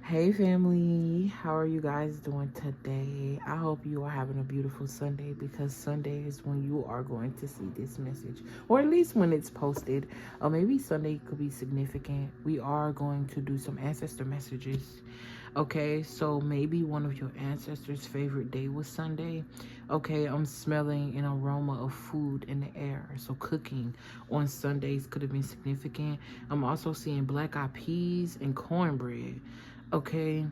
Hey family, how are you guys doing today? I hope you are having a beautiful Sunday, because Sunday is when you are going to see this message, or at least when it's posted. Or maybe Sunday could be significant. We are going to do some ancestor messages. Okay, so maybe one of your ancestors' favorite day was Sunday. Okay, I'm smelling an aroma of food in the air. So cooking on Sundays could have been significant. I'm also seeing black eyed peas and cornbread. Okay,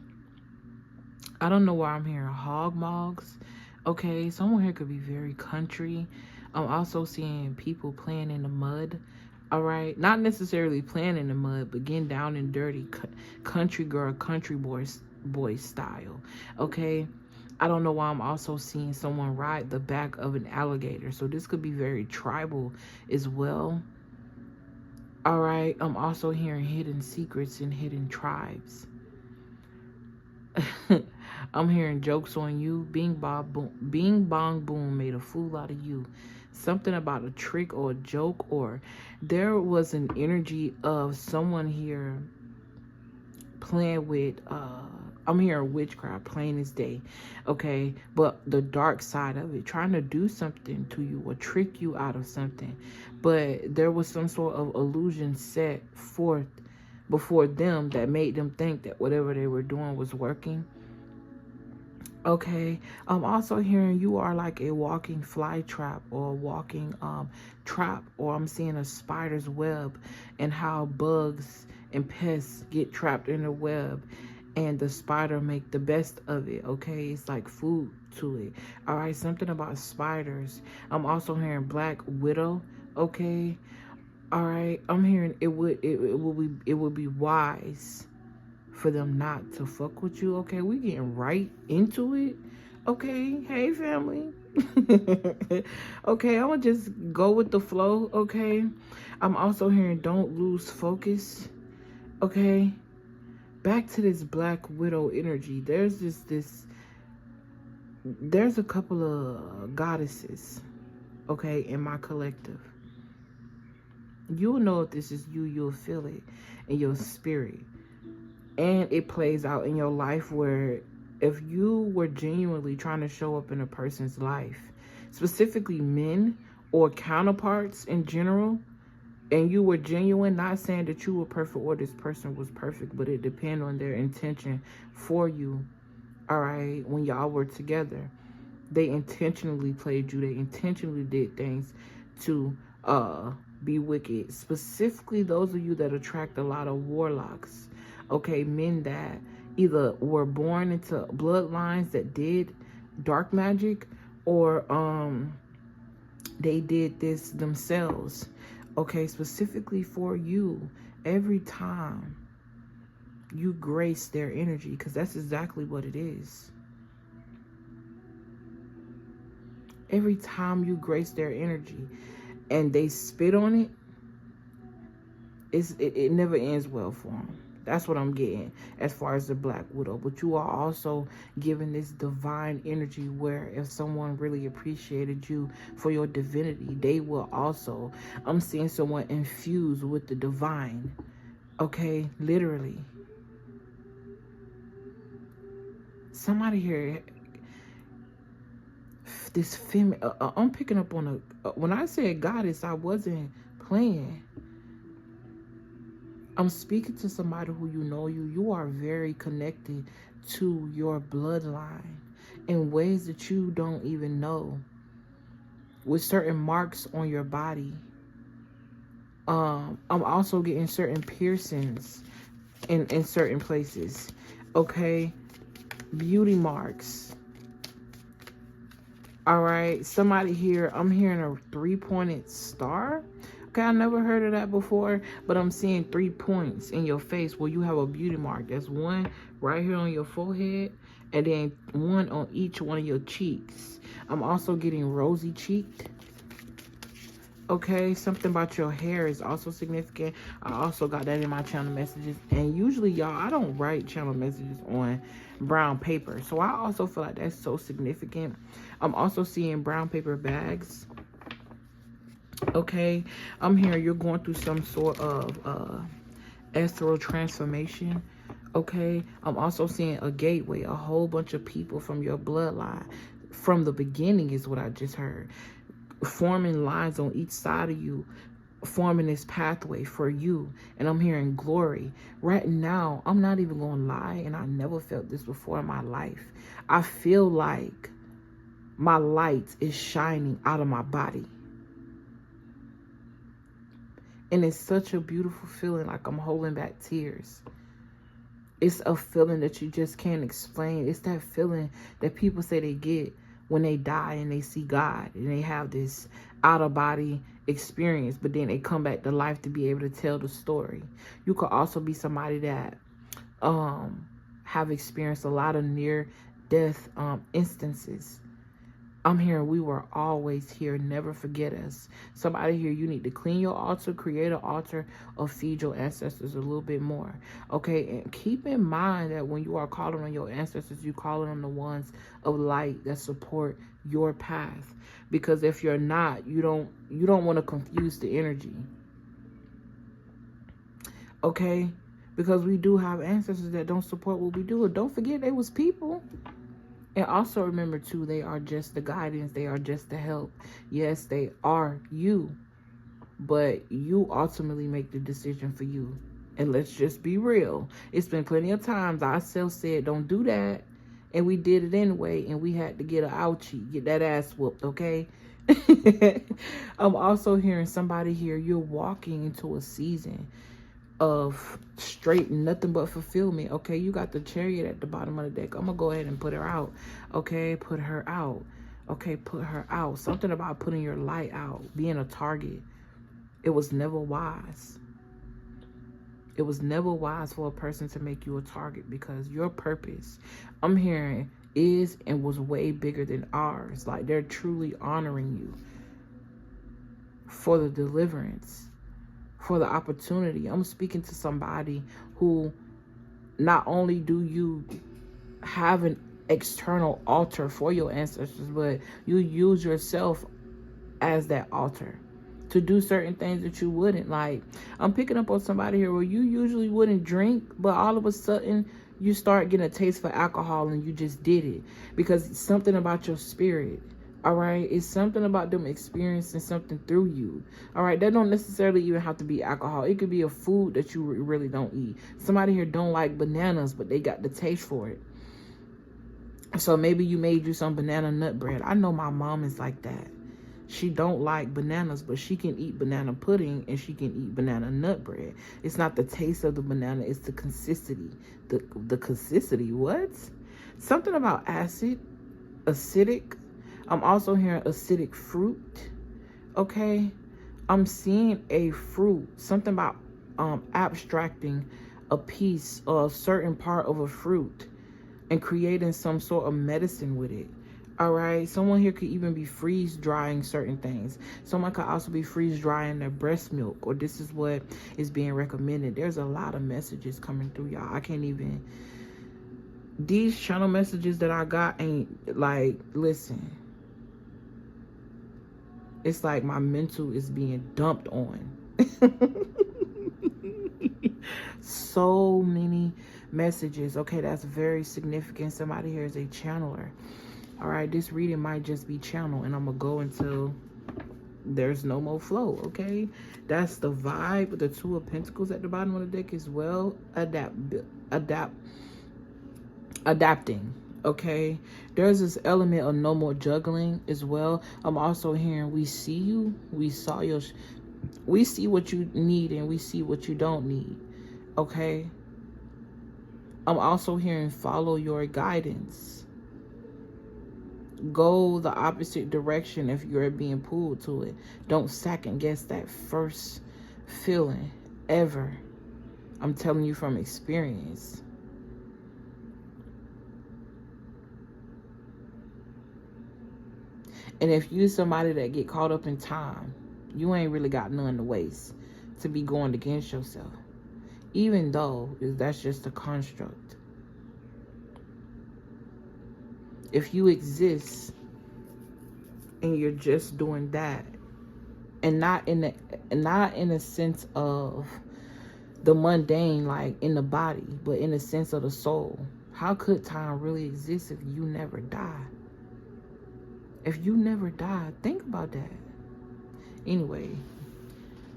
I don't know why I'm hearing hog mogs. Okay, someone here could be very country. I'm also seeing people playing in the mud. All right, not necessarily playing in the mud, but getting down and dirty, country girl, boy style. Okay, I don't know why I'm also seeing someone ride the back of an alligator. So this could be very tribal as well. All right, I'm also hearing hidden secrets and hidden tribes. I'm hearing jokes on you. Bing bong boom made a fool out of you. Something about a trick or a joke, or there was an energy of someone here playing with I'm hearing witchcraft plain as day. Okay, but the dark side of it, trying to do something to you or trick you out of something. But there was some sort of illusion set forth before them that made them think that whatever they were doing was working. Okay, I'm also hearing you are like a walking fly trap, or a walking trap, or I'm seeing a spider's web, and how bugs and pests get trapped in the web, and the spider make the best of it. Okay, it's like food to it. All right, something about spiders. I'm also hearing black widow. Okay, all right, I'm hearing it would be wise for them not to fuck with you. Okay, we getting right into it. Okay, hey family. Okay, I'm gonna just go with the flow. Okay, I'm also hearing don't lose focus. Okay, back to this black widow energy. There's a couple of goddesses, okay, in my collective. You'll know if this is you, you'll feel it in your spirit. And it plays out in your life, where if you were genuinely trying to show up in a person's life, specifically men or counterparts in general, and you were genuine, not saying that you were perfect or this person was perfect, but it depends on their intention for you. All right, when y'all were together, they intentionally played you. They intentionally did things to be wicked. Specifically, those of you that attract a lot of warlocks. Okay, men that either were born into bloodlines that did dark magic, or they did this themselves. Okay, specifically for you, every time you grace their energy, because that's exactly what it is. Every time you grace their energy and they spit on it, it never ends well for them. That's what I'm getting as far as the Black Widow. But you are also given this divine energy, where if someone really appreciated you for your divinity, they will also, I'm seeing someone infused with the divine. Okay, literally. Somebody here, this I'm picking up on when I said goddess, I wasn't playing. I'm speaking to somebody who you are very connected to your bloodline in ways that you don't even know, with certain marks on your body. I'm also getting certain piercings in certain places. Okay, beauty marks. All right, somebody here, I'm hearing a 3-pointed star. Okay, I never heard of that before, but I'm seeing 3 points in your face where you have a beauty mark. There's one right here on your forehead, and then one on each one of your cheeks. I'm also getting rosy cheeked. Okay, something about your hair is also significant. I also got that in my channel messages. And usually, y'all, I don't write channel messages on brown paper. So I also feel like that's so significant. I'm also seeing brown paper bags. Okay, I'm hearing you're going through some sort of astral transformation. Okay, I'm also seeing a gateway, a whole bunch of people from your bloodline. From the beginning is what I just heard. Forming lines on each side of you, forming this pathway for you. And I'm hearing glory. Right now, I'm not even going to lie, and I never felt this before in my life. I feel like my light is shining out of my body. And it's such a beautiful feeling, like I'm holding back tears. It's a feeling that you just can't explain. It's that feeling that people say they get when they die and they see God and they have this out of body experience, but then they come back to life to be able to tell the story. You could also be somebody that have experienced a lot of near death instances. I'm hearing we were always here. Never forget us. Somebody here, you need to clean your altar, create an altar, or feed your ancestors a little bit more. Okay, and keep in mind that when you are calling on your ancestors, you're calling on the ones of light that support your path. Because if you're not, you don't want to confuse the energy. Okay, because we do have ancestors that don't support what we do. And don't forget, they was people. And also remember, too, they are just the guidance. They are just the help. Yes, they are you. But you ultimately make the decision for you. And let's just be real. It's been plenty of times ourselves said, don't do that. And we did it anyway. And we had to get an ouchie. Get that ass whooped, okay? I'm also hearing somebody here. You're walking into a season of straight nothing but fulfillment. Okay, you got the Chariot at the bottom of the deck. I'm gonna go ahead and put her out. Okay, put her out. Okay, put her out. Something about putting your light out, being a target. It was never wise. It was never wise for a person to make you a target, because your purpose, I'm hearing, is and was way bigger than ours. Like, they're truly honoring you for the deliverance, for the opportunity. I'm speaking to somebody who not only do you have an external altar for your ancestors, but you use yourself as that altar to do certain things that you wouldn't. Like, I'm picking up on somebody here where you usually wouldn't drink, but all of a sudden you start getting a taste for alcohol and you just did it because it's something about your spirit. All right, it's something about them experiencing something through you. All right, that don't necessarily even have to be alcohol. It could be a food that you really don't eat. Somebody here don't like bananas, but they got the taste for it. So maybe you made you some banana nut bread. I know my mom is like that. She don't like bananas, but she can eat banana pudding and she can eat banana nut bread. It's not the taste of the banana, it's the consistency. The consistency, what? Something about acid, acidic. I'm also hearing acidic fruit. Okay, I'm seeing a fruit. Something about abstracting a piece or a certain part of a fruit and creating some sort of medicine with it. All right, someone here could even be freeze drying certain things. Someone could also be freeze drying their breast milk, or this is what is being recommended. There's a lot of messages coming through, y'all. I can't even. These channel messages that I got ain't like, listen. It's like my mental is being dumped on. So many messages. Okay, that's very significant. Somebody here is a channeler. All right, this reading might just be channel, and I'm gonna go until there's no more flow. Okay, that's the vibe with the Two of Pentacles at the bottom of the deck as well. Adapting. Okay, there's this element of no more juggling as well. I'm also hearing we see you, we saw your, we see what you need and we see what you don't need. Okay, I'm also hearing follow your guidance. Go the opposite direction if you're being pulled to it. Don't second guess that first feeling ever. I'm telling you from experience. And if you somebody that get caught up in time, you ain't really got none to waste to be going against yourself. Even though that's just a construct. If you exist and you're just doing that, and not in a sense of the mundane, like in the body, but in the sense of the soul. How could time really exist if you never die? If you never die, think about that. Anyway,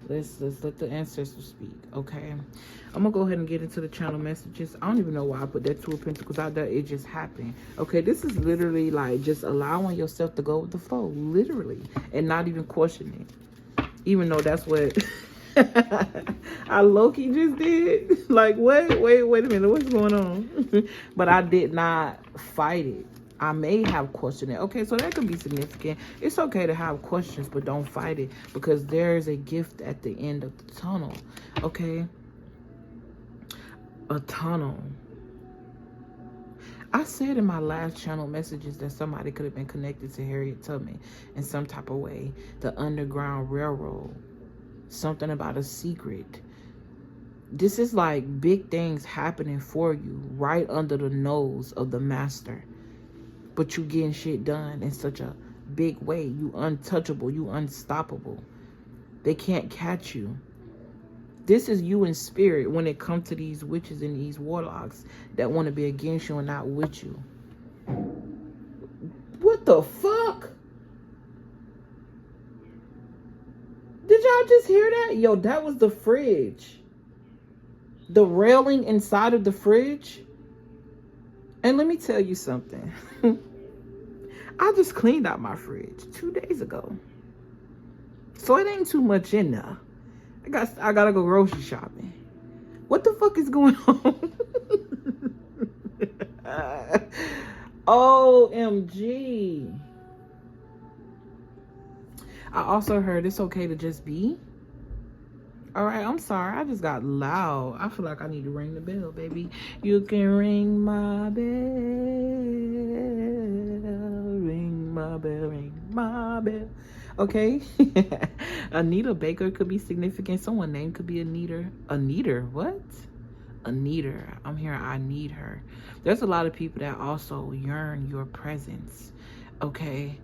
let's let the ancestors speak, okay? I'm gonna go ahead and get into the channel messages. I don't even know why I put that Two of Pentacles out there. It just happened. Okay, this is literally like just allowing yourself to go with the flow, literally, and not even questioning. Even though that's what I low-key just did. Like, wait a minute, what's going on? But I did not fight it. I may have questioned it. Okay, so that could be significant. It's okay to have questions, but don't fight it, because there's a gift at the end of the tunnel. Okay? A tunnel. I said in my last channel messages that somebody could have been connected to Harriet Tubman in some type of way. The Underground Railroad. Something about a secret. This is like big things happening for you right under the nose of the master. But you getting shit done in such a big way. You untouchable. You unstoppable. They can't catch you. This is you in spirit when it comes to these witches and these warlocks that want to be against you and not with you. What the fuck? Did y'all just hear that? Yo, that was the fridge. The railing inside of the fridge. And let me tell you something. I just cleaned out my fridge 2 days ago. So it ain't too much in there. I gotta go grocery shopping. What the fuck is going on? OMG. I also heard it's okay to just be. All right, I'm sorry. I just got loud. I feel like I need to ring the bell, baby. You can ring my bell. Ring my bell, ring my bell. Okay. Anita Baker could be significant. Someone's name could be Anita. Anita, what? Anita. I'm hearing I need her. There's a lot of people that also yearn your presence. Okay.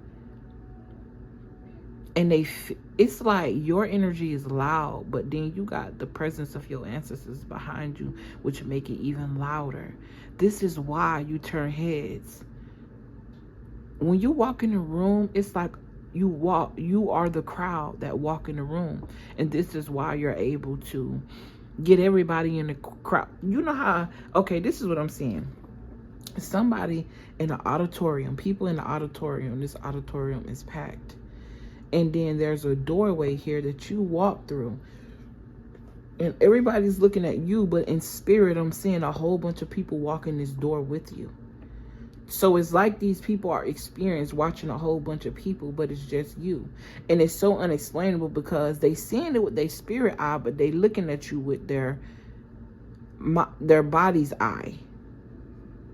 And it's like your energy is loud, but then you got the presence of your ancestors behind you, which make it even louder. This is why you turn heads. When you walk in the room, it's like you are the crowd that walk in the room. And this is why you're able to get everybody in the crowd. You know how, okay, this is what I'm saying. Somebody in the auditorium, people in the auditorium, this auditorium is packed. And then there's a doorway here that you walk through. And everybody's looking at you, but in spirit, I'm seeing a whole bunch of people walking this door with you. So it's like these people are experienced watching a whole bunch of people, but it's just you. And it's so unexplainable because they seeing it with their spirit eye, but they looking at you with their body's eye.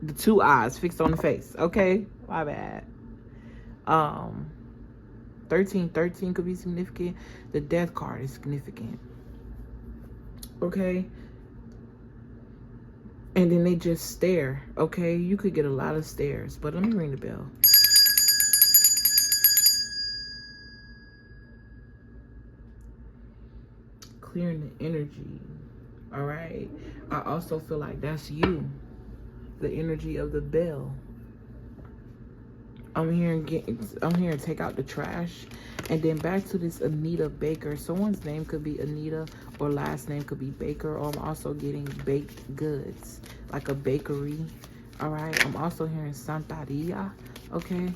The two eyes fixed on the face. Okay? My bad. 1313 could be significant. The death card is significant. Okay? And then they just stare. Okay? You could get a lot of stares. But let me ring the bell. Clearing the energy. Alright? I also feel like that's you. The energy of the bell. I'm here to take out the trash. And then back to this Anita Baker. Someone's name could be Anita or last name could be Baker. Or I'm also getting baked goods, like a bakery. All right. I'm also hearing Santeria. Okay.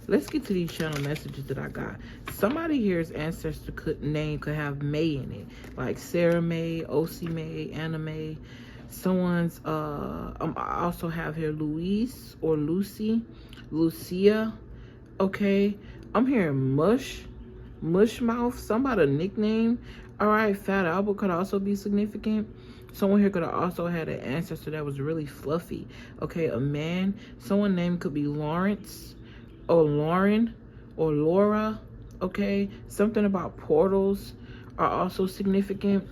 Let's get to these channel messages that I got. Somebody here's ancestor name could have May in it, like Sarah May, OC May, Anna May. Someone's I also have here Luis or Lucy, Lucia. Okay, I'm hearing mush mouth, somebody nickname. All right, Fat Albert could also be significant. Someone here could have also had an ancestor that was really fluffy. Okay, a man. Someone name could be Lawrence or Lauren or Laura. Okay, something about portals are also significant.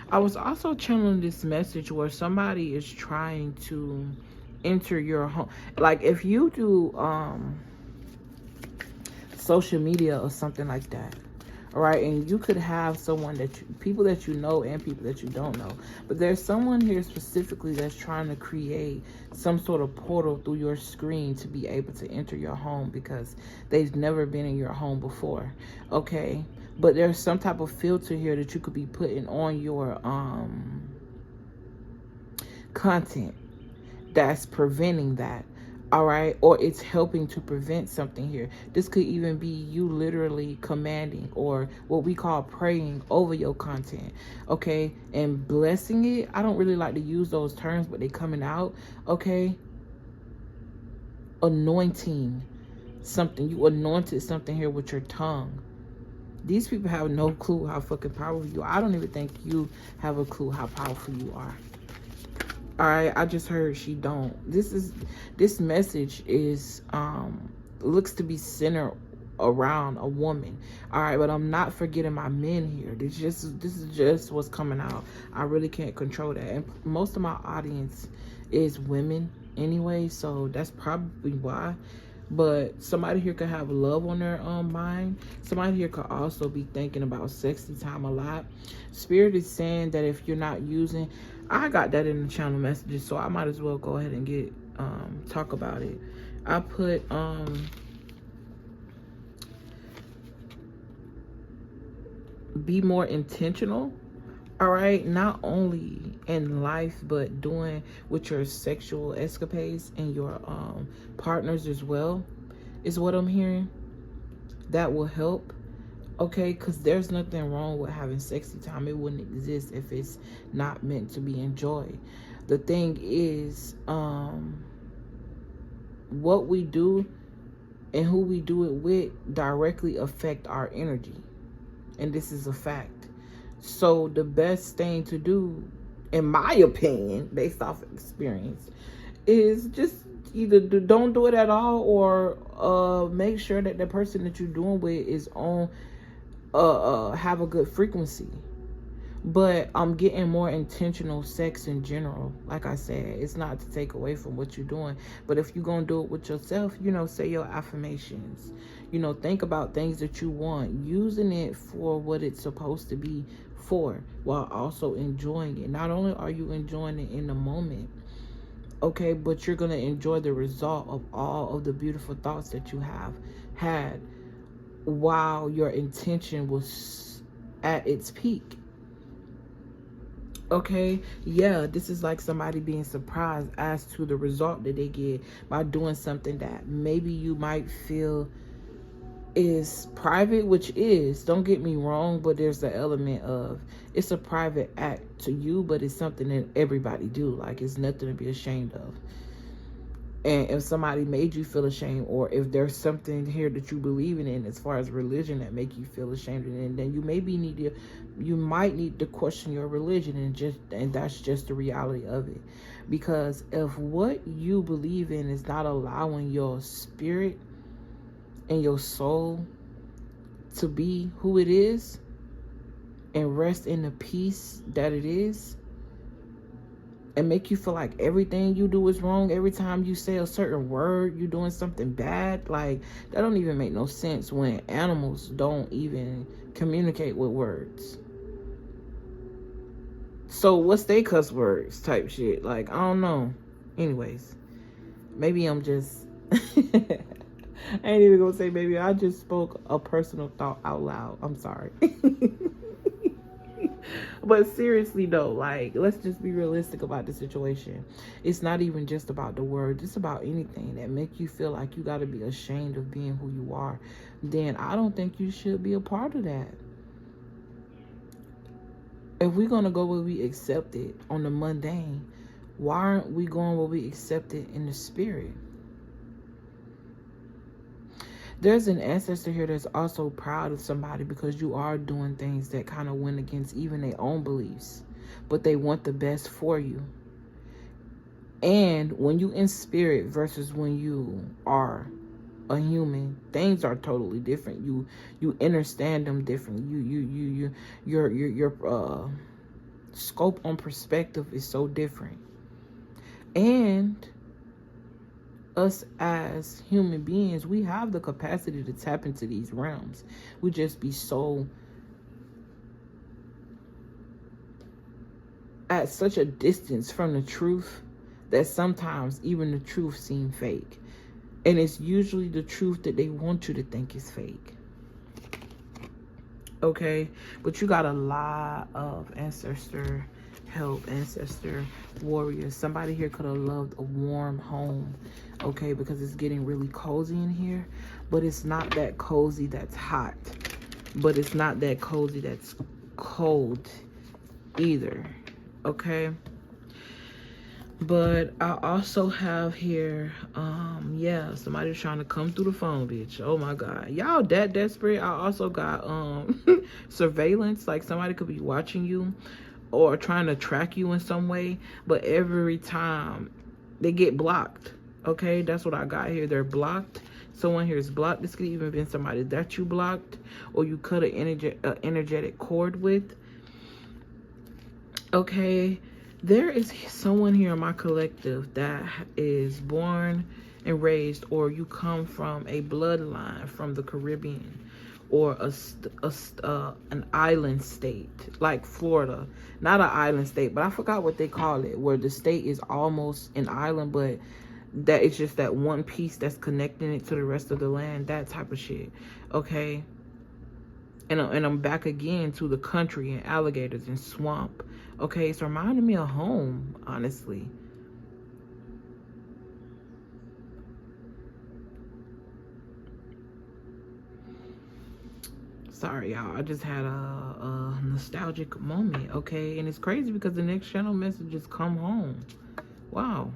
I was also channeling this message where somebody is trying to enter your home. Like if you do social media or something like that. All right, and you could have someone people that you know and people that you don't know, but there's someone here specifically that's trying to create some sort of portal through your screen to be able to enter your home because they've never been in your home before. Okay, but there's some type of filter here that you could be putting on your content that's preventing that. All right, or it's helping to prevent something here. This could even be you literally commanding or what we call praying over your content, okay, and blessing it. I don't really like to use those terms, but they coming out, okay. Anointing something. You anointed something here with your tongue. These people have no clue how fucking powerful you are. I don't even think you have a clue how powerful you are. All right, I just heard she don't. This message is looks to be centered around a woman. All right, but I'm not forgetting my men here. This is just what's coming out. I really can't control that, and most of my audience is women anyway, so that's probably why. But somebody here could have love on their mind. Somebody here could also be thinking about sexy time a lot. Spirit is saying that if you're not using, I got that in the channel messages, so I might as well go ahead and get talk about it. I put be more intentional. All right, not only in life but doing with your sexual escapades and your partners as well is what I'm hearing. That will help, okay, because there's nothing wrong with having sexy time. It wouldn't exist if it's not meant to be enjoyed. The thing is, what we do and who we do it with directly affect our energy, and this is a fact. So the best thing to do, in my opinion, based off experience, is just either don't do it at all, or make sure that the person that you're doing with is on have a good frequency. But I'm getting more intentional sex in general. Like I said, it's not to take away from what you're doing, but if you're gonna do it with yourself, you know, say your affirmations, you know, think about things that you want, using it for what it's supposed to be for, while also enjoying it. Not only are you enjoying it in the moment, okay, but you're gonna enjoy the result of all of the beautiful thoughts that you have had while your intention was at its peak. Okay, yeah, this is like somebody being surprised as to the result that they get by doing something that maybe you might feel is private, which is, don't get me wrong, but there's the element of it's a private act to you, but it's something that everybody do. Like, it's nothing to be ashamed of. And if somebody made you feel ashamed, or if there's something here that you believe in as far as religion that make you feel ashamed, and then you might need to question your religion, and that's just the reality of it. Because if what you believe in is not allowing your spirit and your soul to be who it is and rest in the peace that it is, and make you feel like everything you do is wrong, every time you say a certain word, you're doing something bad, like, that don't even make no sense when animals don't even communicate with words. So what's they cuss words type shit? Like, I don't know. Anyways, maybe I'm just I ain't even gonna say maybe. I just spoke a personal thought out loud. I'm sorry. But seriously though, like, let's just be realistic about the situation. It's not even just about the word. It's about anything that make you feel like you got to be ashamed of being who you are. Then I don't think you should be a part of that. If we're going to go where we accept it on the mundane, why aren't we going where we accept it in the spirit? There's an ancestor here that's also proud of somebody because you are doing things that kind of went against even their own beliefs, but they want the best for you. And when you in spirit versus when you are a human, things are totally different. You understand them differently. Your scope on perspective is so different. And us as human beings, we have the capacity to tap into these realms. We just be so at such a distance from the truth that sometimes even the truth seems fake. And it's usually the truth that they want you to think is fake. Okay? But you got a lot of ancestor help, ancestor warriors. Somebody here could have loved a warm home. Okay? Because it's getting really cozy in here. But it's not that cozy that's hot. But it's not that cozy that's cold either. Okay? But I also have here, yeah, somebody's trying to come through the phone, bitch. Oh my God. Y'all that desperate. I also got surveillance. Like somebody could be watching you or trying to track you in some way. But every time they get blocked. Okay, that's what I got here. They're blocked. Someone here is blocked. This could even been somebody that you blocked or you cut an energetic cord with. Okay. There is someone here in my collective that is born and raised, or you come from a bloodline from the Caribbean or an island state like Florida. Not an island state, but I forgot what they call it, where the state is almost an island, but that it's just that one piece that's connecting it to the rest of the land, that type of shit. Okay. And I'm back again to the country and alligators and swamp. Okay, it's reminding me of home, honestly. Sorry, y'all. I just had a nostalgic moment, okay? And it's crazy because the next channel message is come home. Wow.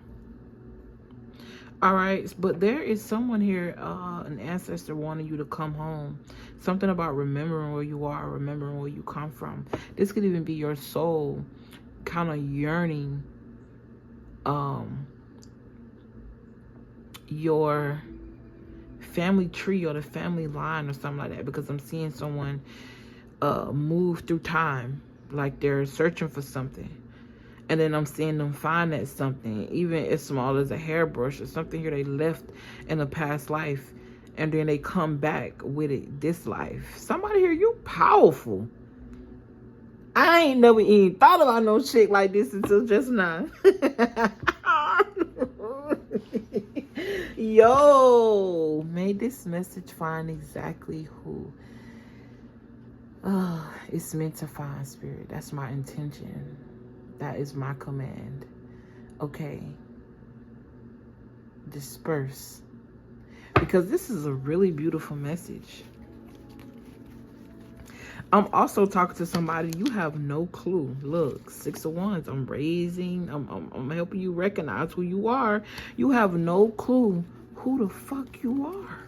All right, but there is someone here, an ancestor wanting you to come home. Something about remembering where you are, remembering where you come from. This could even be your soul kind of yearning your family tree or the family line or something like that, because I'm seeing someone move through time, like they're searching for something. And then I'm seeing them find that something, even as small as a hairbrush or something here they left in a past life. And then they come back with it this life. Somebody here, you powerful. I ain't never even thought about no shit like this until just now. Yo, may this message find exactly who it's meant to find, Spirit. That's my intention. That is my command. Okay. Disperse. Because this is a really beautiful message. I'm also talking to somebody you have no clue. Look, 6 of Wands. I'm helping you recognize who you are. You have no clue who the fuck you are.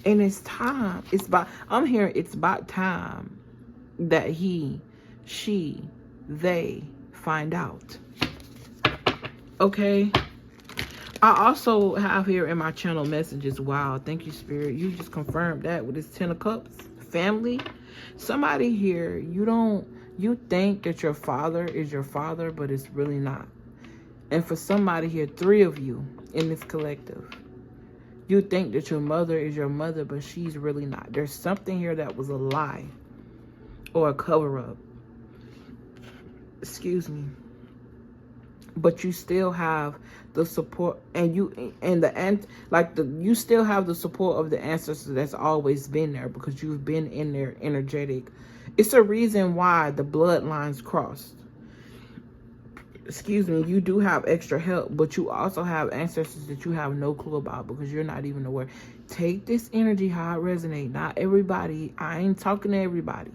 And it's time. I'm hearing it's about time that he, she, they find out. Okay. I also have here in my channel messages. Wow. Thank you, Spirit. You just confirmed that with this 10 of Cups. Family. Somebody here, you think that your father is your father, but it's really not. And for somebody here, 3 of you in this collective, you think that your mother is your mother, but she's really not. There's something here that was a lie or a cover-up. Excuse me. But you still have the support, and you still have the support of the ancestors that's always been there, because you've been in there energetic. It's a reason why the bloodlines crossed. Excuse me. You do have extra help, but you also have ancestors that you have no clue about because you're not even aware. Take this energy how it resonates. Not everybody. I ain't talking to everybody.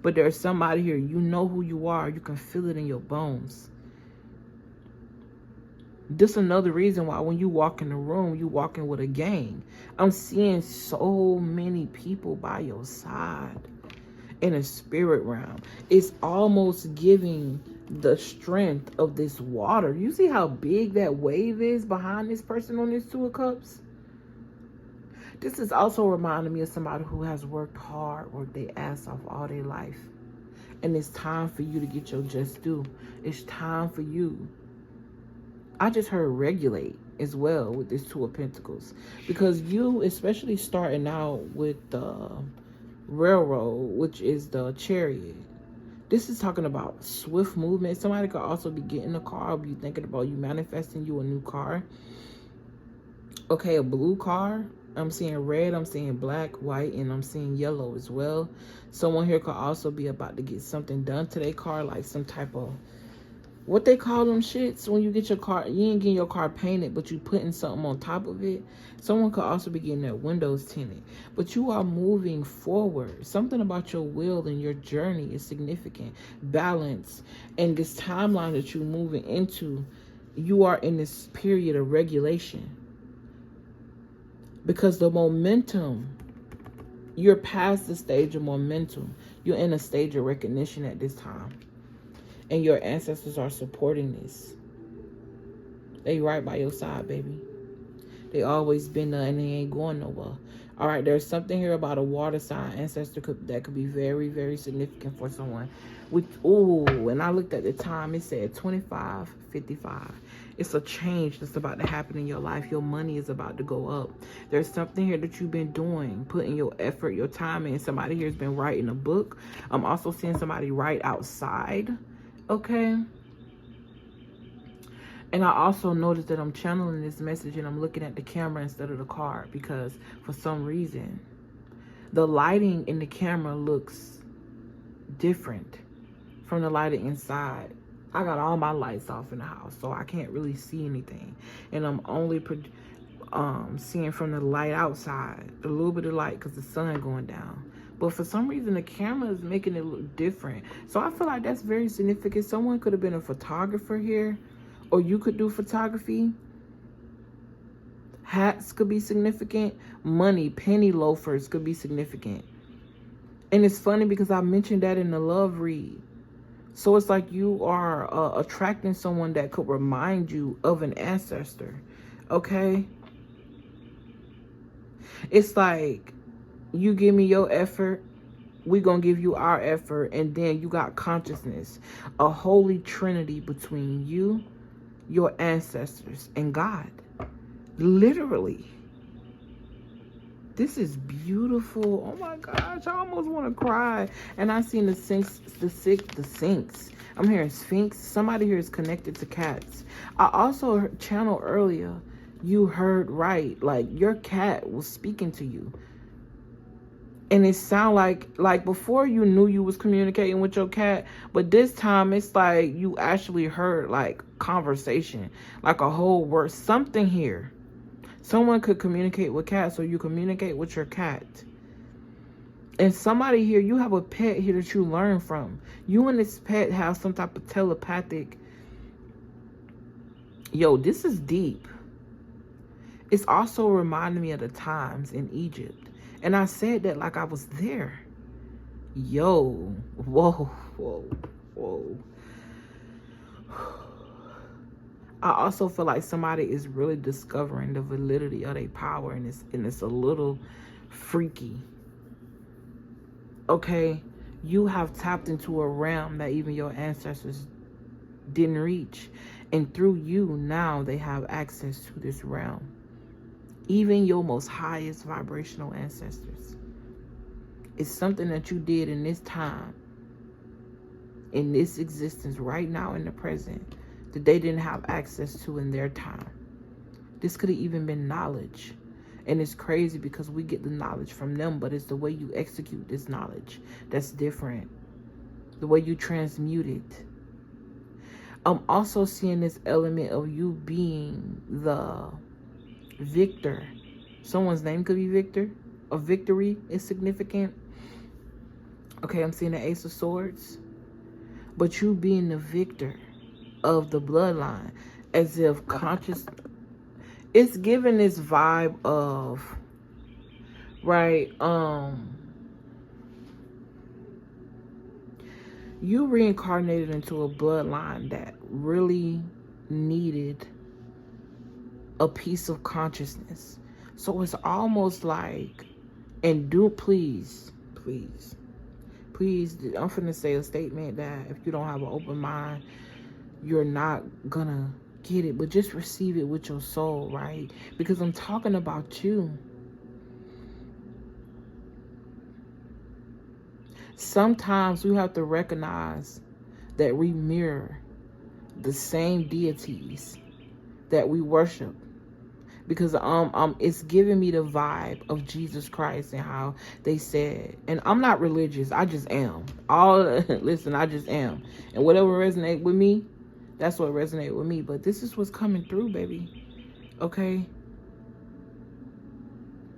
But there's somebody here. You know who you are. You can feel it in your bones. This is another reason why when you walk in the room, you walk in with a gang. I'm seeing so many people by your side in a spirit realm. It's almost giving the strength of this water. You see how big that wave is behind this person on this 2 of Cups? This is also reminding me of somebody who has worked hard, worked their ass off all their life. And it's time for you to get your just due. It's time for you. I just heard regulate as well with this 2 of Pentacles. Because you, especially starting out with the railroad, which is the Chariot. This is talking about swift movement. Somebody could also be getting a car, be thinking about you manifesting you a new car. Okay, a blue car. I'm seeing red, I'm seeing black, white, and I'm seeing yellow as well. Someone here could also be about to get something done to their car, like some type of, what they call them shits when you get your car, you ain't getting your car painted, but you putting something on top of it. Someone could also be getting their windows tinted, but you are moving forward. Something about your will and your journey is significant. Balance, and this timeline that you're moving into, you are in this period of regulation. Because the momentum, you're past the stage of momentum. You're in a stage of recognition at this time. And your ancestors are supporting this. They right by your side, baby. They always been there and they ain't going nowhere. All right, there's something here about a water sign ancestor that could be very, very significant for someone. And I looked at the time, it said 25:55. It's a change that's about to happen in your life. Your money is about to go up. There's something here that you've been doing, putting your effort, your time in. Somebody here has been writing a book. I'm also seeing somebody write outside. Okay. And I also noticed that I'm channeling this message and I'm looking at the camera instead of the card, because for some reason the lighting in the camera looks different from the lighting inside. I got all my lights off in the house, so I can't really see anything, and I'm only seeing from the light outside, a little bit of light because the sun going down. But for some reason the camera is making it look different, so I feel like that's very significant. Someone could have been a photographer here, or you could do photography. Hats could be significant. Money, penny loafers could be significant. And it's funny because I mentioned that in the love read. So it's like you are attracting someone that could remind you of an ancestor. Okay? It's like, you give me your effort, we're going to give you our effort, and then you got consciousness. A holy trinity between you, your ancestors, and God. Literally. This is beautiful. Oh my gosh, I almost want to cry. And I seen the Sphinx. I'm hearing Sphinx. Somebody here is connected to cats. I also channeled earlier, you heard right. Like your cat was speaking to you. And it sound like before you knew you was communicating with your cat, but this time it's like you actually heard like conversation, like a whole word, something here. Someone could communicate with cats, or you communicate with your cat. And somebody here, you have a pet here that you learn from. You and this pet have some type of telepathic. Yo, this is deep. It's also reminding me of the times in Egypt. And I said that like I was there. Yo, whoa. I also feel like somebody is really discovering the validity of their power, and it's a little freaky. Okay, you have tapped into a realm that even your ancestors didn't reach, and through you now they have access to this realm. Even your most highest vibrational ancestors. It's something that you did in this time, in this existence right now in the present, that they didn't have access to in their time. This could have even been knowledge. And it's crazy because we get the knowledge from them, but it's the way you execute this knowledge that's different. The way you transmute it. I'm also seeing this element of you being the victor. Someone's name could be Victor. A victory is significant. Okay, I'm seeing the Ace of Swords. But you being the victor of the bloodline, as if conscious, it's giving this vibe of, right, you reincarnated into a bloodline that really needed a piece of consciousness. So it's almost like, and please, I'm finna say a statement that if you don't have an open mind, you're not gonna get it, but just receive it with your soul, right? Because I'm talking about you. Sometimes we have to recognize that we mirror the same deities that we worship, because it's giving me the vibe of Jesus Christ and how they said, and I'm not religious, I just am. Listen, I just am. And whatever resonate with me, that's what resonate with me. But this is what's coming through, baby. Okay?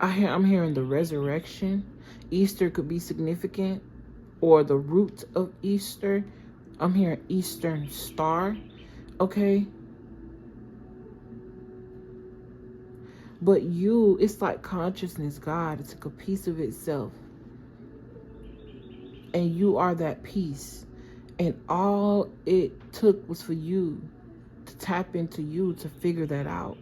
I'm hearing the resurrection. Easter could be significant, or the root of Easter. I'm hearing Eastern Star. Okay? But it's like consciousness, God. It took a piece of itself. And you are that piece. And all it took was for you to tap into you to figure that out.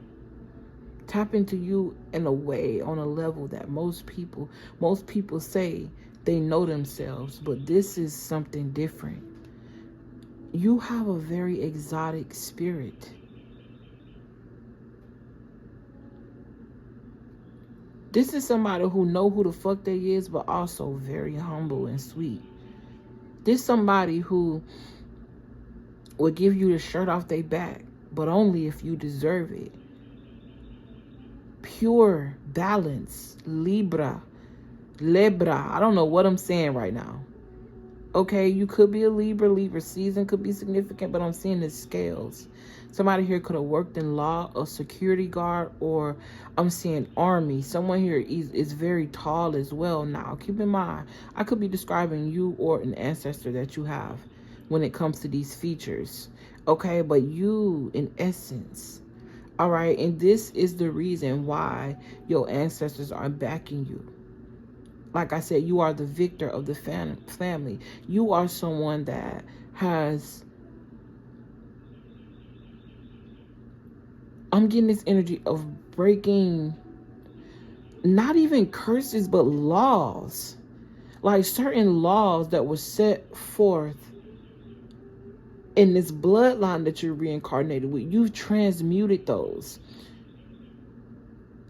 Tap into you in a way, on a level that most people say they know themselves. But this is something different. You have a very exotic spirit. This is somebody who know who the fuck they is, but also very humble and sweet. This somebody who will give you the shirt off their back, but only if you deserve it. Pure balance, Libra. I don't know what I'm saying right now. Okay, you could be a Libra season could be significant, but I'm seeing the scales. Somebody here could have worked in law, a security guard, or I'm seeing army. Someone here is very tall as well. Now, keep in mind, I could be describing you or an ancestor that you have when it comes to these features. Okay, but you, in essence, all right, and this is the reason why your ancestors are backing you. Like I said, you are the victor of the family. You are someone that has... I'm getting this energy of breaking not even curses, but laws. Like certain laws that were set forth in this bloodline that you're reincarnated with. You've transmuted those.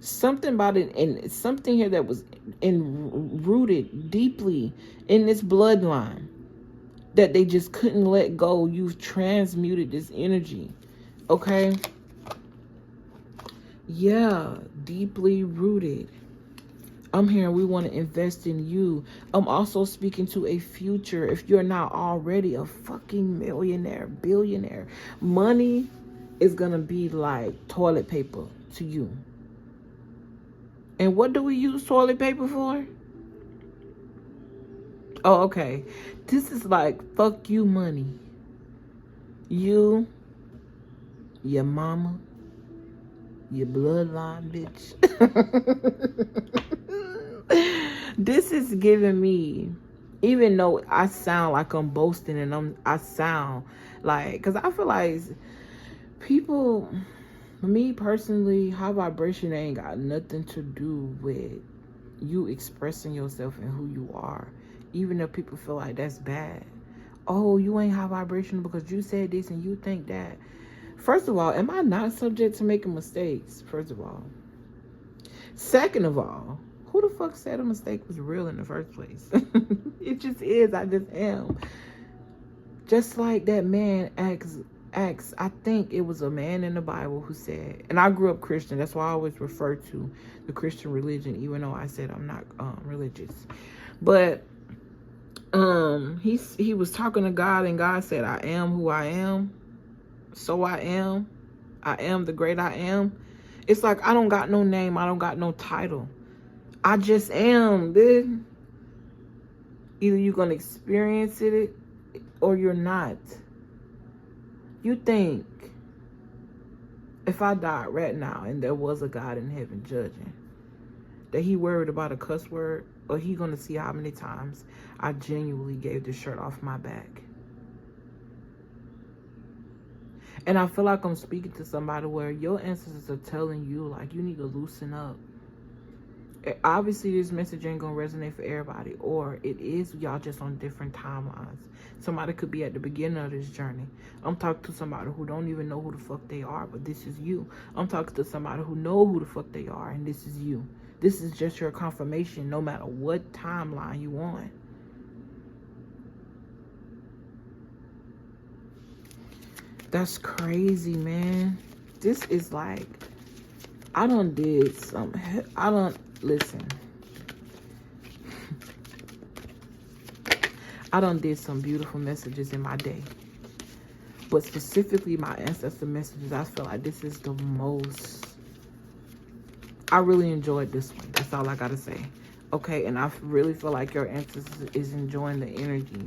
Something about it, and something here that was rooted deeply in this bloodline that they just couldn't let go. You've transmuted this energy. Okay? Yeah, deeply rooted. I'm hearing we want to invest in you. I'm also speaking to a future. If you're not already a fucking millionaire, billionaire, money is going to be like toilet paper to you. And what do we use toilet paper for? Oh, okay. This is like fuck you money. You, your mama, your bloodline, bitch. This is giving me, even though I sound like I'm boasting and I sound like, because I feel like people, me personally, high vibration ain't got nothing to do with you expressing yourself and who you are. Even if people feel like that's bad. Oh, you ain't high vibration because you said this and you think that. First of all, am I not subject to making mistakes? First of all. Second of all, who the fuck said a mistake was real in the first place? It just is. I just am. Just like that man asks, I think it was a man in the Bible who said, and I grew up Christian. That's why I always refer to the Christian religion, even though I said I'm not religious. But he was talking to God, and God said, I am who I am. So I am the great I am. It's like I don't got no name, I don't got no title. I just am, dude. Either you're gonna experience it or you're not. You think if I died right now and there was a God in heaven judging, that he worried about a cuss word, or he gonna see how many times I genuinely gave the shirt off my back? And I feel like I'm speaking to somebody where your ancestors are telling you, like, you need to loosen up. Obviously, this message ain't gonna resonate for everybody, or it is, y'all just on different timelines. Somebody could be at the beginning of this journey. I'm talking to somebody who don't even know who the fuck they are, but this is you. I'm talking to somebody who know who the fuck they are, and this is you. This is just your confirmation, no matter what timeline you on. That's crazy, man. This is like, I done did some, listen. I done did some beautiful messages in my day. But specifically my ancestor messages, I feel like this is the most, I really enjoyed this one. That's all I gotta say. Okay, and I really feel like your ancestors is enjoying the energy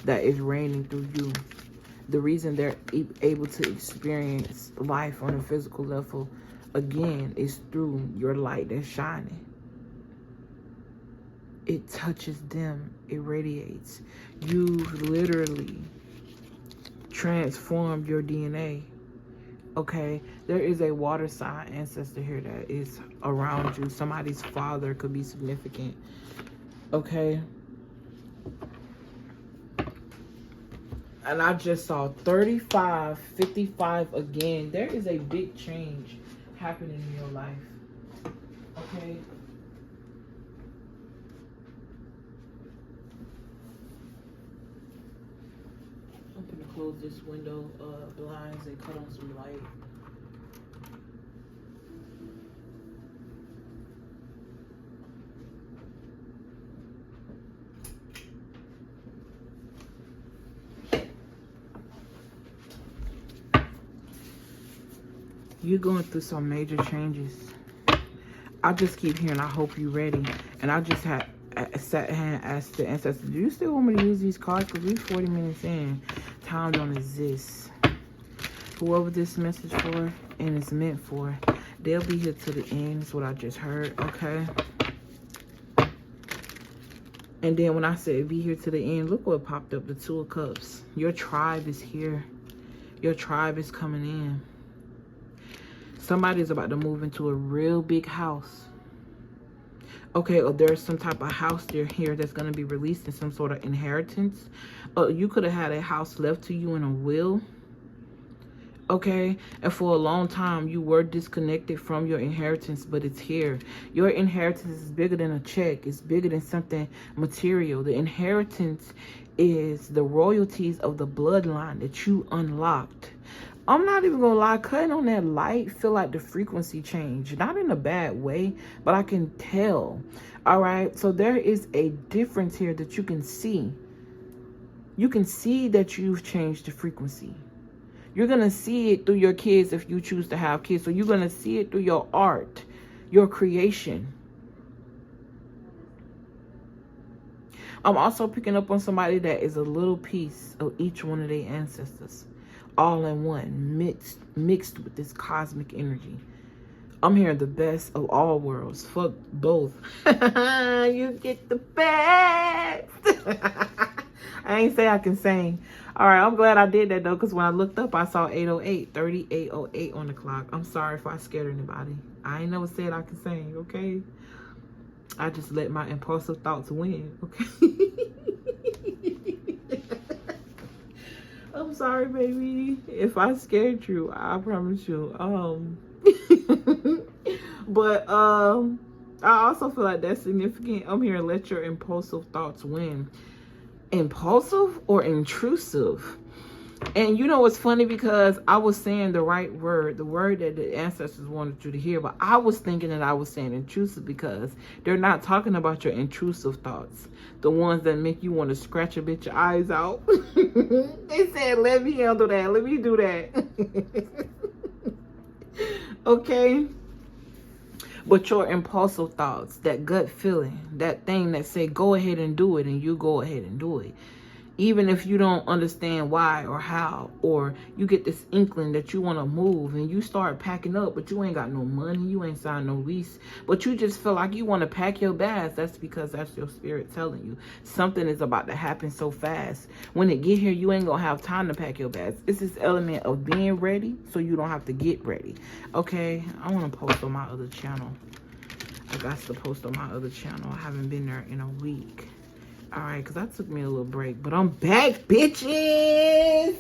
that is raining through you. The reason they're able to experience life on a physical level again is through your light that's shining. It touches them. It radiates. You literally transformed your DNA. Okay, there is a water sign ancestor here that is around you. Somebody's father could be significant. Okay. And I just saw 35, 55 again. There is a big change happening in your life. Okay. I'm gonna close this window blinds and cut on some light. You're going through some major changes. I just keep hearing, I hope you're ready. And I just had sat here and asked the ancestors, do you still want me to use these cards? Because we're 40 minutes in. Time don't exist. Whoever this message for and it's meant for, they'll be here to the end. Is what I just heard, okay? And then when I said be here to the end, look what popped up, the Two of Cups. Your tribe is here. Your tribe is coming in. Somebody's about to move into a real big house. Okay, or there's some type of house there here that's going to be released in some sort of inheritance. You could have had a house left to you in a will. Okay, and for a long time you were disconnected from your inheritance, but it's here. Your inheritance is bigger than a check. It's bigger than something material. The inheritance is the royalties of the bloodline that you unlocked. I'm not even gonna lie, cutting on that light, feel like the frequency changed. Not in a bad way, but I can tell. All right, so there is a difference here that you can see. You can see that you've changed the frequency. You're gonna see it through your kids if you choose to have kids. So you're gonna see it through your art, your creation. I'm also picking up on somebody that is a little piece of each one of their ancestors. All in one, mixed with this cosmic energy. I'm hearing the best of all worlds. Fuck both. You get the best. I ain't say I can sing. All right, I'm glad I did that though, because when I looked up, I saw 808, 3808 on the clock. I'm sorry if I scared anybody. I ain't never said I can sing, okay? I just let my impulsive thoughts win, okay? I'm sorry, baby, if I scared you. I promise you. But I also feel like that's significant. I'm here, let your impulsive thoughts win. Impulsive or intrusive? And you know what's funny, because I was saying the right word, the word that the ancestors wanted you to hear, but I was thinking that I was saying intrusive because they're not talking about your intrusive thoughts, the ones that make you want to scratch a bit your eyes out. They said, let me handle that, let me do that. Okay, but your impulsive thoughts, that gut feeling, that thing that say go ahead and do it, and you go ahead and do it. Even if you don't understand why or how, or you get this inkling that you want to move and you start packing up, but you ain't got no money, you ain't signed no lease, but you just feel like you want to pack your bags. That's because that's your spirit telling you something is about to happen so fast. When it get here, you ain't gonna have time to pack your bags. It's this element of being ready so you don't have to get ready. Okay, I want to post on my other channel. I got to post on my other channel. I haven't been there in a week. All right, because that took me a little break, but I'm back, bitches.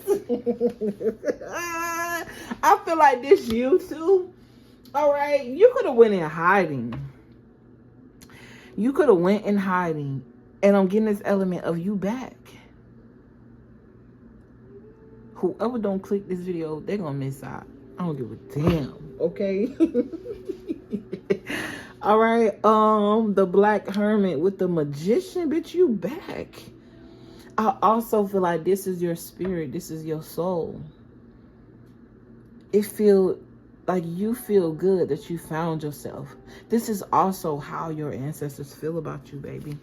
I feel like this you too. All right, you could have went in hiding. You could have went in hiding, and I'm getting this element of you back. whoever don't click this video, they're gonna miss out. I don't give a damn. Okay. All right. The Black Hermit with the Magician. Bitch, you back. I also feel like this is your spirit. This is your soul. It feel like you feel good that you found yourself. This is also how your ancestors feel about you, baby.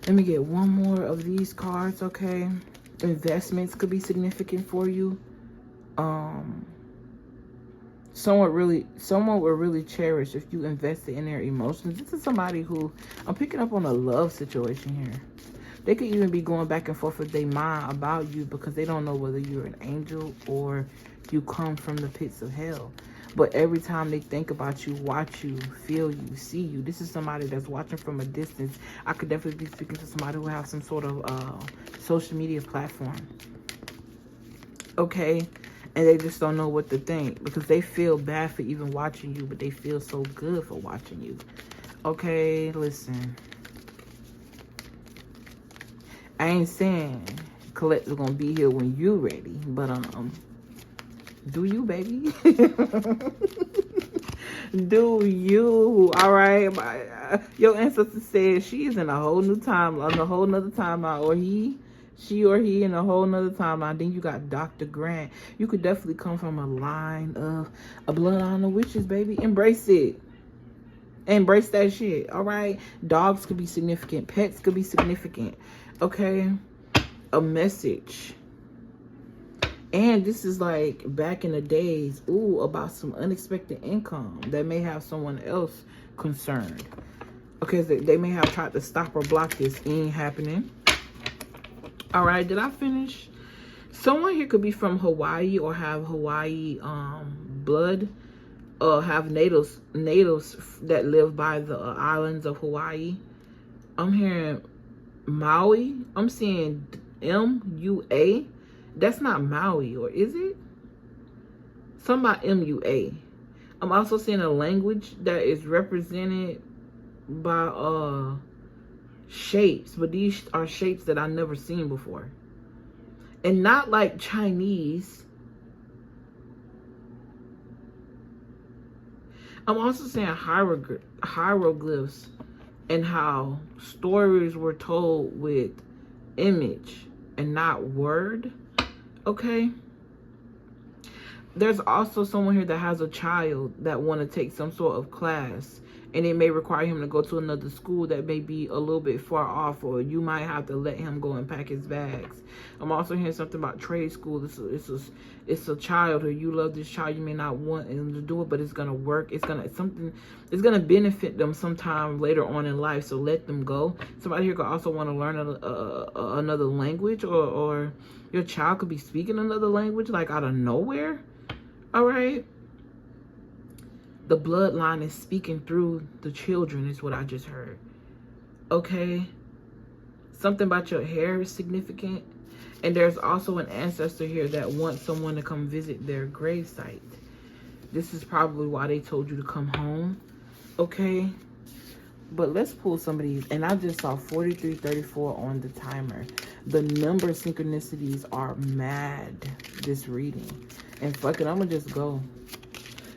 Let me get one more of these cards, okay? Investments could be significant for you. Someone will really cherish if you invested in their emotions. This is somebody who, I'm picking up on a love situation here. They could even be going back and forth with their mind about you because they don't know whether you're an angel or you come from the pits of hell. But every time they think about you, watch you, feel you, see you. This is somebody that's watching from a distance. I could definitely be speaking to somebody who has some sort of social media platform. Okay? And they just don't know what to think because they feel bad for even watching you, but they feel so good for watching you. Okay, listen. I ain't saying Colette's gonna be here when you ready, but do you, baby? Do you? All right. Your ancestor said she is in a whole new timeline, a whole nother timeline, or she or he in a whole nother timeline. Then you got Dr. Grant. You could definitely come from a line of a bloodline of witches, baby. Embrace it. Embrace that shit. All right. Dogs could be significant. Pets could be significant. Okay. A message. And this is like back in the days, about some unexpected income that may have someone else concerned. Okay, so they may have tried to stop or block this. It ain't happening. All right, did I finish? Someone here could be from Hawaii or have Hawaii blood, or have natives that live by the islands of Hawaii. I'm hearing Maui. I'm seeing MUA. That's not Maui, or is it? Something about MUA. I'm also seeing a language that is represented by shapes, but these are shapes that I've never seen before. And not like Chinese. I'm also seeing hieroglyphs and how stories were told with image and not word. Okay. There's also someone here that has a child that want to take some sort of class, and it may require him to go to another school that may be a little bit far off, or you might have to let him go and pack his bags. I'm also hearing something about trade school. It's a child, or you love this child. You may not want him to do it, but it's gonna work. It's gonna benefit them sometime later on in life. So let them go. Somebody here could also want to learn another language, or your child could be speaking another language like out of nowhere. All right. The bloodline is speaking through the children is what I just heard. Okay. Something about your hair is significant. And there's also an ancestor here that wants someone to come visit their gravesite. This is probably why they told you to come home. Okay. But let's pull some of these. And I just saw 4334 on the timer. The number synchronicities are mad this reading. And fuck it, I'm going to just go.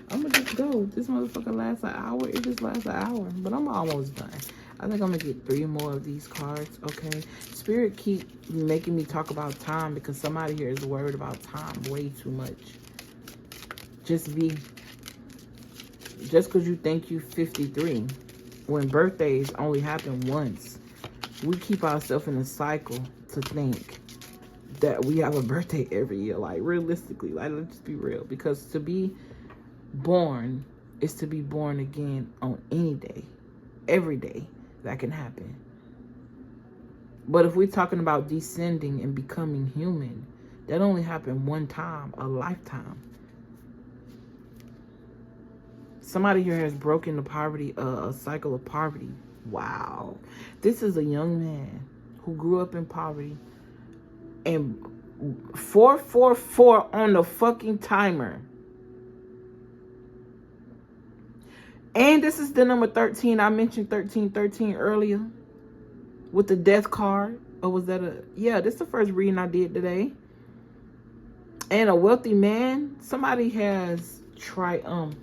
This motherfucker lasts an hour. It just lasts an hour. But I'm almost done. I think I'm going to get 3 more of these cards, okay? Spirit keep making me talk about time because somebody here is worried about time way too much. Just because you think you 53, when birthdays only happen once, we keep ourselves in a cycle to think that we have a birthday every year. Like, realistically, like, let's just be real. Because to be born is to be born again on any day, every day that can happen. But if we're talking about descending and becoming human, that only happened one time, a lifetime. Somebody here has broken the poverty, a cycle of poverty. Wow. This is a young man who grew up in poverty. And 444 on the fucking timer. And this is the number 13. I mentioned 1313 earlier with the death card. Or was that yeah, this is the first reading I did today. And a wealthy man, somebody has triumphed.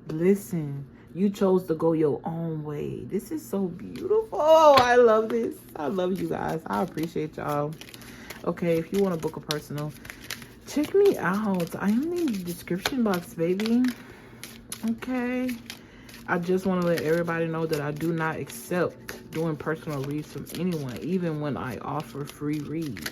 Listen, you chose to go your own way. This is so beautiful. I love this. I love you guys. I appreciate y'all. Okay, if you want to book a personal, check me out. I am in the description box, baby. Okay. I just want to let everybody know that I do not accept doing personal reads from anyone, even when I offer free reads.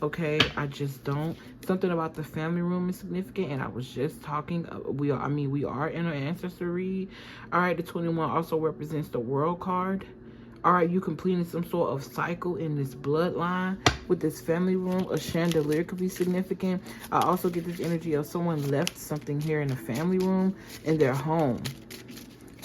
Okay, I just don't. Something about the family room is significant, and I was just talking. We are in an ancestor read. All right, the 21 also represents the world card. All right, you completing some sort of cycle in this bloodline with this family room. A chandelier could be significant. I also get this energy of someone left something here in the family room in their home.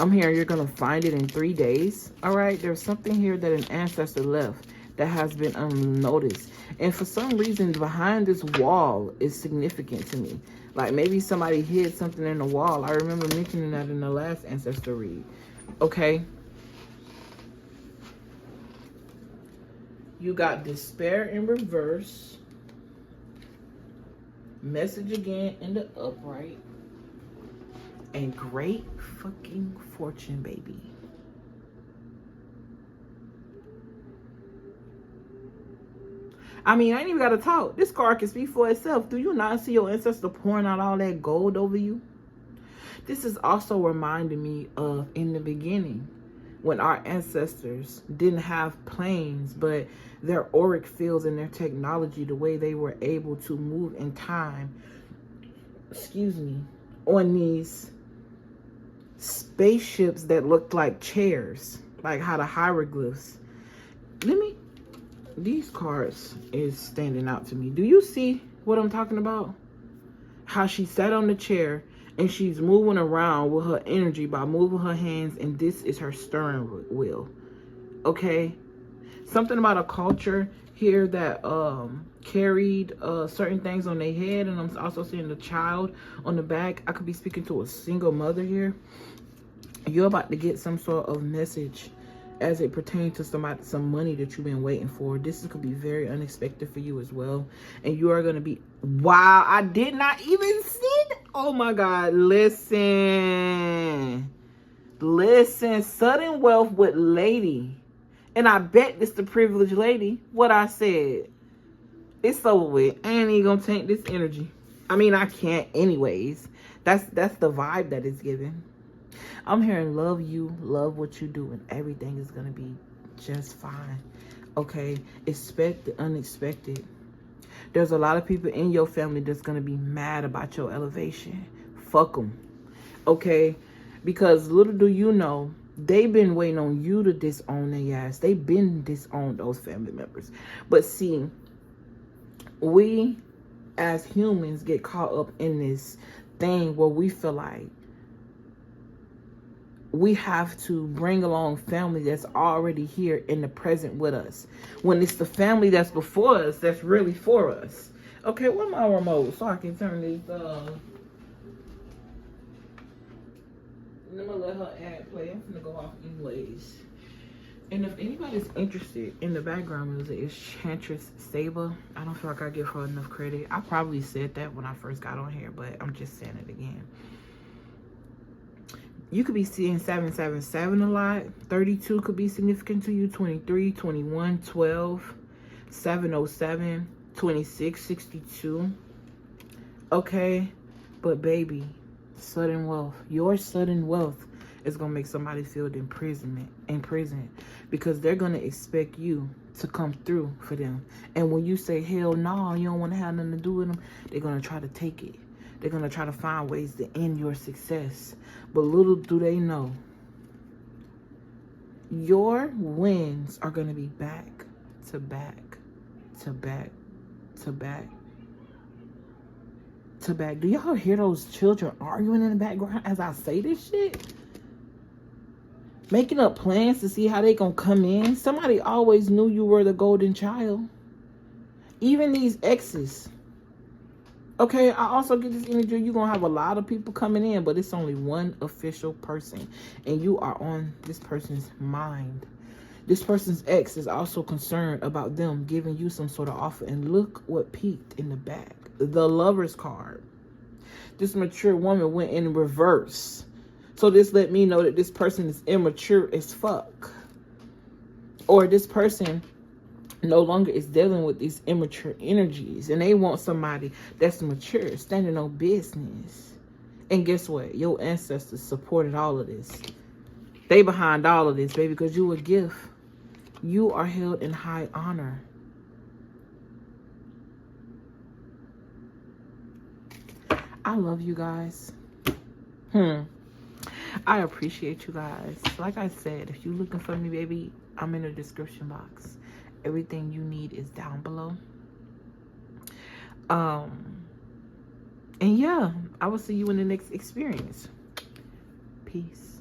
I'm hearing you're going to find it in 3 days. All right, there's something here that an ancestor left that has been unnoticed. And for some reason, behind this wall is significant to me. Like maybe somebody hid something in the wall. I remember mentioning that in the last ancestor read. Okay. You got despair in reverse. Message again in the upright. And great fucking fortune, baby. I mean, I ain't even got to talk. This card can speak for itself. Do you not see your ancestor pouring out all that gold over you? This is also reminding me of in the beginning when our ancestors didn't have planes, but their auric fields and their technology, the way they were able to move in time, on these spaceships that looked like chairs, like how the hieroglyphs. These cards is standing out to me. Do you see what I'm talking about? How she sat on the chair and she's moving around with her energy by moving her hands, and this is her steering wheel. Okay? Something about a culture here that carried certain things on their head, and I'm also seeing the child on the back. I could be speaking to a single mother here. You're about to get some sort of message as it pertains to some money that you've been waiting for. This could be very unexpected for you as well. And you are going to be, wow, I did not even see that. Oh my God, listen, sudden wealth with lady. And I bet this the privileged lady. What I said, it's over with. I ain't even going to take this energy. I mean, I can't anyways. That's the vibe that it's giving. I'm hearing love you, love what you do, and everything is going to be just fine. Okay? Expect the unexpected. There's a lot of people in your family that's going to be mad about your elevation. Fuck them. Okay? Because little do you know, they've been waiting on you to disown their ass. They've been disowned, those family members. But see, we as humans get caught up in this thing where we feel like we have to bring along family that's already here in the present with us, when it's the family that's before us that's really for us. Okay, where's my remote so I can turn this I'm gonna let her ad play. I'm gonna go off anyways. And if anybody's interested in the background music, it's Chantress Saber. I don't feel like I give her enough credit. I probably said that when I first got on here, but I'm just saying it again. You could be seeing 777 a lot. 32 could be significant to you. 23, 21, 12, 707, 26, 62. Okay? But baby, sudden wealth. Your sudden wealth is going to make somebody feel imprisoned. Because they're going to expect you to come through for them. And when you say, hell no, you don't want to have nothing to do with them, they're going to try to take it. They're going to try to find ways to end your success. But little do they know, your wins are going to be back to back to back to back to back. Do y'all hear those children arguing in the background as I say this shit? Making up plans to see how they going to come in. Somebody always knew you were the golden child. Even these exes. Okay, I also get this energy. You're going to have a lot of people coming in, but it's only one official person. And you are on this person's mind. This person's ex is also concerned about them giving you some sort of offer. And look what peeked in the back. The Lover's card. This mature woman went in reverse. So this let me know that this person is immature as fuck. Or this person no longer is dealing with these immature energies. And they want somebody that's mature, standing on business. And guess what? Your ancestors supported all of this. They behind all of this, baby, because you a gift. You are held in high honor. I love you guys. I appreciate you guys. Like I said, if you're looking for me, baby, I'm in the description box. Everything you need is down below. And yeah, I will see you in the next experience. Peace.